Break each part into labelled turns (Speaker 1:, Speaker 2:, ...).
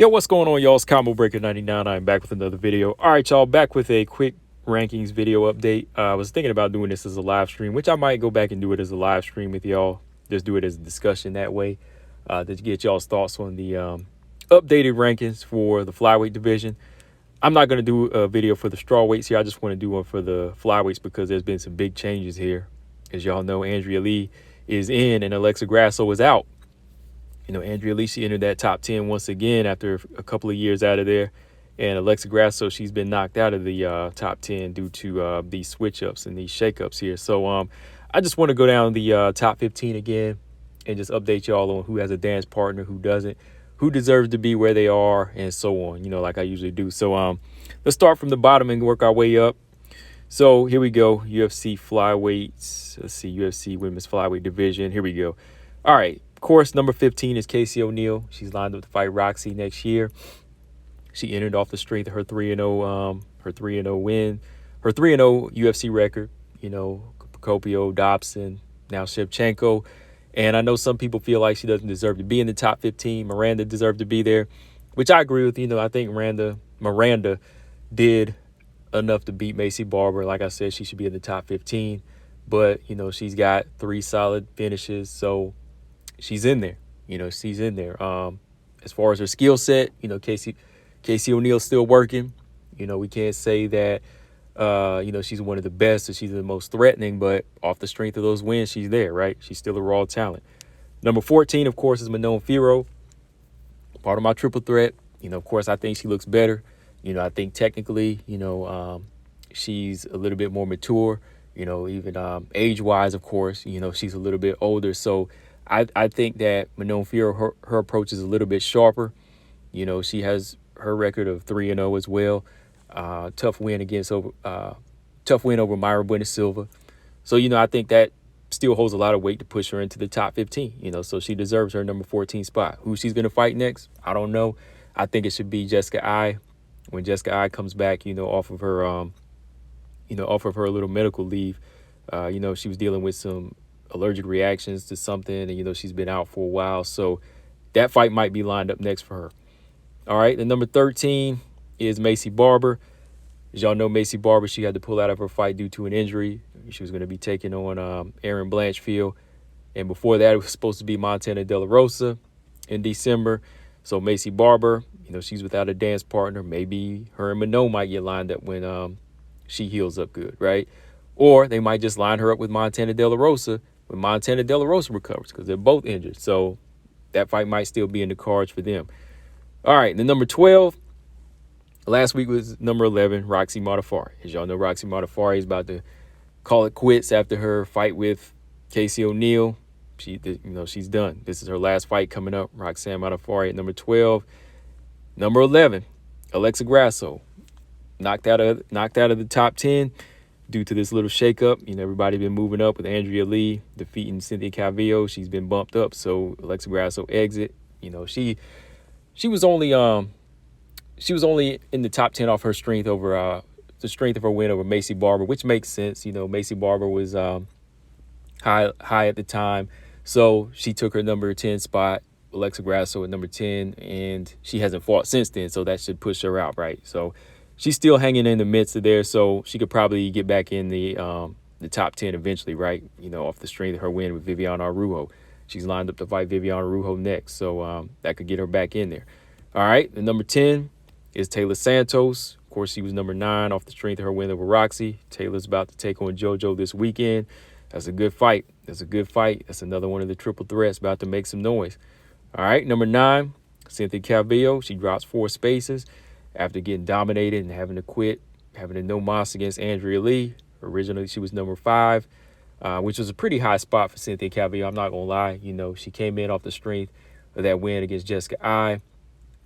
Speaker 1: Yo, what's going on, y'all? It's Combo Breaker 99. I'm back with another video. All right, y'all, back with a quick rankings video update. I was thinking about doing this as a live stream, which I might go back and do it as a live stream with y'all. Just do it as a discussion that way to get y'all's thoughts on the updated rankings for the flyweight division. I'm not going to do a video for the strawweights here. I just want to do one for the flyweights because there's been some big changes here. As y'all know, Andrea Lee is in and Alexa Grasso is out. You know, Andrea Lee, she entered that top 10 once again after a couple of years out of there. And Alexa Grasso, she's been knocked out of the top 10 due to these switch-ups and these shake-ups here. So I just want to go down the top 15 again and just update y'all on who has a dance partner, who doesn't, who deserves to be where they are, and so on, you know, like I usually do. So let's start from the bottom and work our way up. So here we go, UFC flyweights. Let's see, UFC women's flyweight division. Here we go. All right. Of course, number 15 is Casey O'Neill. She's lined up to fight Roxy next year. She entered off the strength of her 3-0 win, her 3-0 UFC record. You know, Procopio, Dobson, now Shevchenko. And I know some people feel like she doesn't deserve to be in the top 15. Miranda deserved to be there, which I agree with. You know, I think Miranda did enough to beat Macy Barber. Like I said, she should be in the top 15. But, you know, she's got 3 solid finishes, so she's in there. You know, she's in there. As far as her skill set, you know, Casey O'Neill's still working. You know, we can't say that, you know, she's one of the best or she's the most threatening, but off the strength of those wins, she's there, right? She's still a raw talent. Number 14, of course, is Manon Firo, part of my triple threat. You know, of course, I think she looks better. You know, I think technically, you know, she's a little bit more mature, you know, even age-wise, of course, you know, she's a little bit older. So I think that Manon Firo, her approach is a little bit sharper. You know, she has her record of 3-0 as well. Tough win over Myra Buena Silva. So, you know, I think that still holds a lot of weight to push her into the top 15. You know, so she deserves her number 14 spot. Who she's going to fight next, I don't know. I think it should be Jessica Eye. When Jessica Eye comes back, you know, off of her little medical leave, you know, she was dealing with some allergic reactions to something, and you know she's been out for a while, so that fight might be lined up next for her. All right, the number 13 is Macy Barber. As y'all know, Macy Barber, she had to pull out of her fight due to an injury. She was going to be taking on Erin Blanchfield, and before that it was supposed to be Montana De La Rosa in December. So Macy Barber, you know, she's without a dance partner. Maybe her and Manon might get lined up when she heals up good, right? Or they might just line her up with Montana De La Rosa when Montana De La Rosa recovers, because they're both injured. So that fight might still be in the cards for them. All right, the number 12, last week was number 11, Roxy Modafferi. As y'all know, Roxy Modafferi is about to call it quits after her fight with Casey O'Neill. You know, she's done. This is her last fight coming up. Roxanne Modafferi at number 12. Number 11, Alexa Grasso, knocked out of the top 10. Due to this little shakeup, you know, everybody been moving up with Andrea Lee defeating Cynthia Cavillo. She's been bumped up, so Alexa Grasso exit. You know, she was only in the top 10 off her strength over the strength of her win over Macy Barber, which makes sense. You know, Macy Barber was high at the time, so she took her number 10 spot. Alexa Grasso at number 10, and she hasn't fought since then, so that should push her out, right? So she's still hanging in the midst of there, so she could probably get back in the top 10 eventually, right? You know, off the strength of her win with Viviana Rujo. She's lined up to fight Viviana Rujo next, so that could get her back in there. All right, the number 10 is Taylor Santos. Of course, she was number 9 off the strength of her win over Roxy. Taylor's about to take on Jojo this weekend. That's a good fight. That's another one of the triple threats about to make some noise. All right, number 9, Cynthia Cavillo. She drops 4 spaces after getting dominated and having to quit, having a no mas against Andrea Lee. Originally, she was number 5, which was a pretty high spot for Cynthia Cavillo. I'm not going to lie. You know, she came in off the strength of that win against Jessica Eye,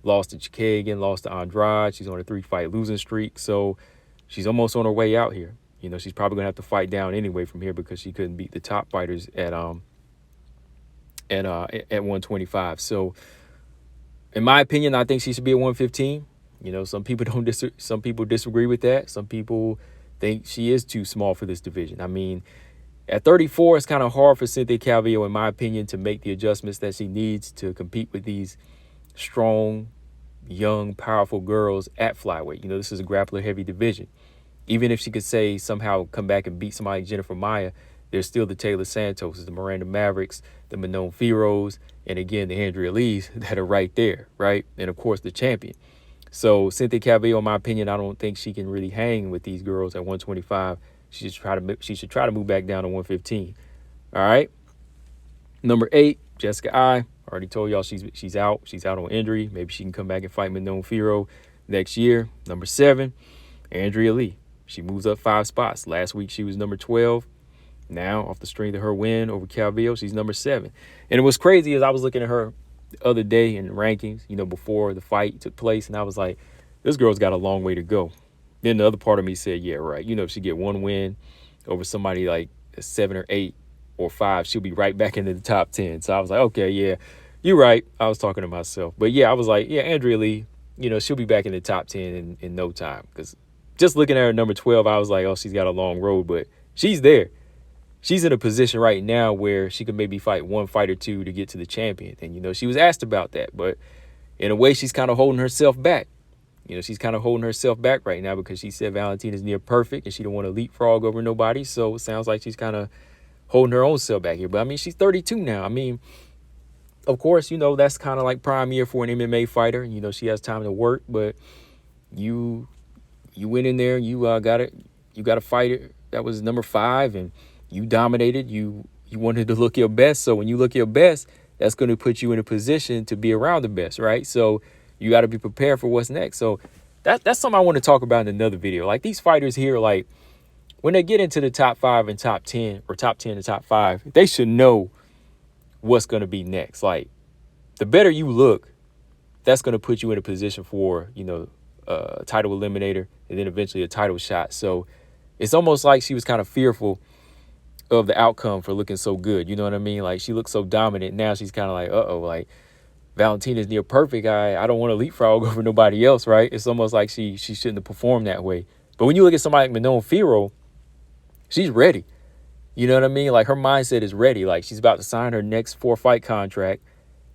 Speaker 1: lost to Chikagan, lost to Andrade. She's on a 3-fight losing streak, so she's almost on her way out here. You know, she's probably going to have to fight down anyway from here because she couldn't beat the top fighters at 125. So, in my opinion, I think she should be at 115. You know, some people disagree with that. Some people think she is too small for this division. I mean, at 34, it's kind of hard for Cynthia Cavillo, in my opinion, to make the adjustments that she needs to compete with these strong, young, powerful girls at flyweight. You know, this is a grappler heavy division. Even if she could say somehow come back and beat somebody like Jennifer Maia, there's still the Taylor Santos, the Miranda Mavericks, the Manon Firos, and again, the Andrea Lees that are right there, right? And of course, the champion. So Cynthia Cavillo, in my opinion, I don't think she can really hang with these girls at 125. She should try to move back down to 115. All right. Number 8, Jessica I. Already told y'all she's out. She's out on injury. Maybe she can come back and fight Manon Firo next year. Number 7, Andrea Lee. She moves up 5 spots. Last week she was number 12. Now, off the strength of her win over Calvillo, she's number 7. And what's crazy is I was looking at her the other day in the rankings, you know, before the fight took place, and I was like, this girl's got a long way to go. Then the other part of me said, yeah, right. You know, if she get one win over somebody like a 7 or 8 or 5, she'll be right back into the top 10. So I was like, okay, yeah, you're right. I was talking to myself. But yeah, I was like, yeah, Andrea Lee, you know, she'll be back in the top 10 in no time. Because just looking at her number 12, I was like, oh, she's got a long road, but she's there. She's in a position right now where she could maybe fight one fight or two to get to the champion. And, you know, she was asked about that. But in a way, she's kind of holding herself back. You know, she's kind of holding herself back right now because she said Valentina's near perfect and she don't want to leapfrog over nobody. So it sounds like she's kind of holding her own self back here. But, I mean, she's 32 now. I mean, of course, you know, that's kind of like prime year for an MMA fighter. You know, she has time to work. But you went in there, you got a fighter that was number 5, and you dominated. You wanted to look your best. So when you look your best, that's going to put you in a position to be around the best, right? So you got to be prepared for what's next. So that's something I want to talk about in another video. Like these fighters here, like when they get into the top 5 and top 10 or top 10 and top 5, they should know what's going to be next. Like the better you look, that's going to put you in a position for, you know, a title eliminator and then eventually a title shot. So it's almost like she was kind of fearful of the outcome for looking so good. You know what I mean? Like she looks so dominant. Now she's kind of like, uh-oh, like Valentina's near perfect. I don't want to leapfrog over nobody else, right? It's almost like she shouldn't have performed that way. But when you look at somebody like Manon Firo, she's ready. You know what I mean? Like her mindset is ready. Like she's about to sign her next 4-fight contract.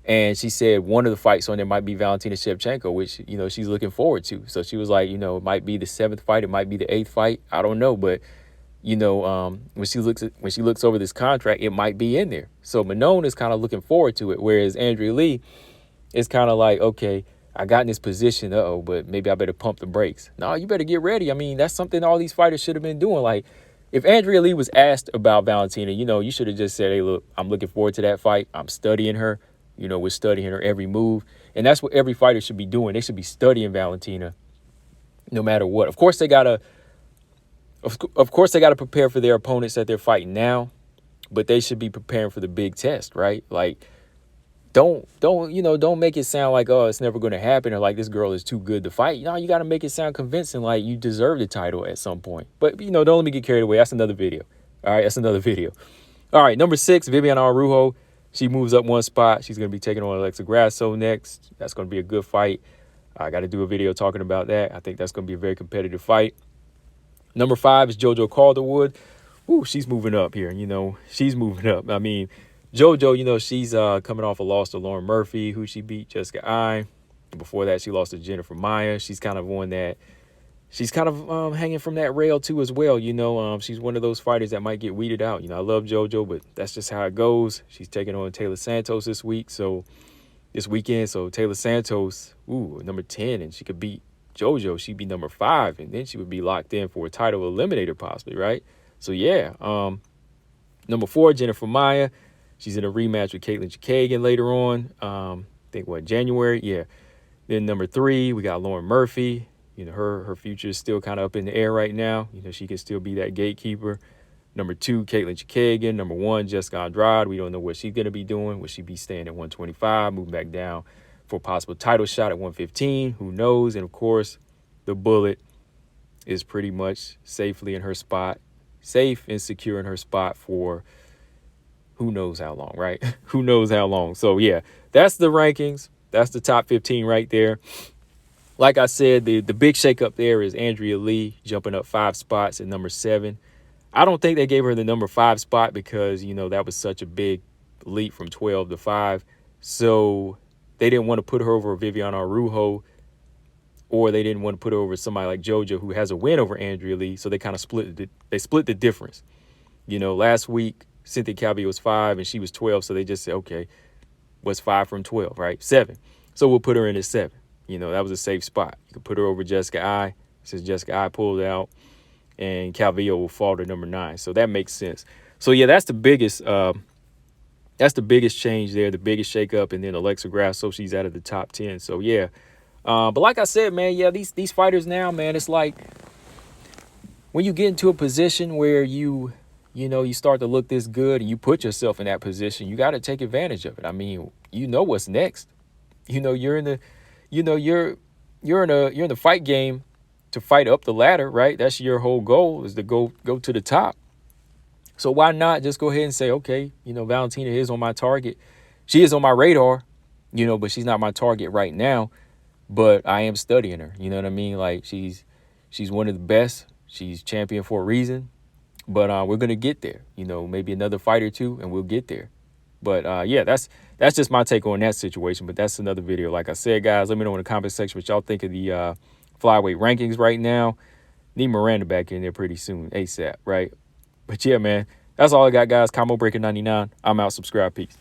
Speaker 1: And she said one of the fights on there might be Valentina Shevchenko, which, you know, she's looking forward to. So she was like, you know, it might be the 7th fight. It might be the 8th fight. I don't know. But, you know, when she looks over this contract, it might be in there. So Manon is kind of looking forward to it. Whereas Andrea Lee is kind of like, okay, I got in this position. Uh-oh, but maybe I better pump the brakes. No, you better get ready. I mean, that's something all these fighters should have been doing. Like if Andrea Lee was asked about Valentina, you know, you should have just said, hey, look, I'm looking forward to that fight. I'm studying her. You know, we're studying her every move. And that's what every fighter should be doing. They should be studying Valentina no matter what. Of course, they gotta prepare for their opponents that they're fighting now, but they should be preparing for the big test, right? Like, don't make it sound like, oh, it's never going to happen, or like this girl is too good to fight. No, you got to make it sound convincing, like you deserve the title at some point. But, you know, don't let me get carried away. That's another video. All right, that's another video. All right, number 6, Viviana Rujo. She moves up 1 spot. She's going to be taking on Alexa Grasso next. That's going to be a good fight. I got to do a video talking about that. I think that's going to be a very competitive fight. Number 5 is Jojo Calderwood. Ooh, she's moving up here. You know, she's moving up. I mean, Jojo, you know, she's coming off a loss to Lauren Murphy, who she beat Jessica I. Before that, she lost to Jennifer Maia. She's kind of on that. She's kind of hanging from that rail, too, as well. You know, she's one of those fighters that might get weeded out. You know, I love JoJo, but that's just how it goes. She's taking on Taylor Santos this weekend. So Taylor Santos, number 10, and she could beat JoJo. She'd be number 5, and then she would be locked in for a title eliminator possibly, right? So, yeah. Number 4, Jennifer Maia. She's in a rematch with Caitlin Chikagan later on. I think, January? Yeah. Then number 3, we got Lauren Murphy. You know, her future is still kind of up in the air right now. You know, she can still be that gatekeeper. Number 2, Caitlin Chikagan. Number 1, Jessica Andrade. We don't know what she's going to be doing. Will she be staying at 125, moving back down for a possible title shot at 115? Who knows? And, of course, the Bullet is pretty much safely in her spot, safe and secure in her spot for who knows how long, right? Who knows how long. So, yeah, that's the rankings. That's the top 15 right there. Like I said, the big shakeup there is Andrea Lee jumping up 5 spots at number 7. I don't think they gave her the number 5 spot because, you know, that was such a big leap from 12 to 5. So they didn't want to put her over Viviana Rujo or they didn't want to put her over somebody like Jojo, who has a win over Andrea Lee. So they kind of split the difference. Last week, Cynthia Cavillo was 5 and she was 12. So they just said, okay, what's 5 from 12, right? 7. So we'll put her in at 7. That was a safe spot. You could put her over Jessica I, since Jessica I pulled out, and Calvillo will fall to number 9. So that makes sense. So yeah, that's the biggest change there, the biggest shakeup. And then Alexa Grasso, she's out of the top 10. So yeah. But like I said, man, yeah, these fighters now, man, it's like when you get into a position where you start to look this good and you put yourself in that position, you got to take advantage of it. I mean, what's next. You're in the fight game to fight up the ladder, right? That's your whole goal, is to go to the top. So why not just go ahead and say, okay, Valentina is on my target. She is on my radar, but she's not my target right now. But I am studying her. You know what I mean? Like she's one of the best. She's champion for a reason. But we're gonna get there. Maybe another fight or two, and we'll get there. But yeah, that's just my take on that situation. But that's another video. Like I said, guys, let me know in the comment section what y'all think of the flyweight rankings right now. Need Miranda back in there pretty soon, ASAP, right? But yeah, man, that's all I got, guys. Combo Breaker 99. I'm out. Subscribe. Peace.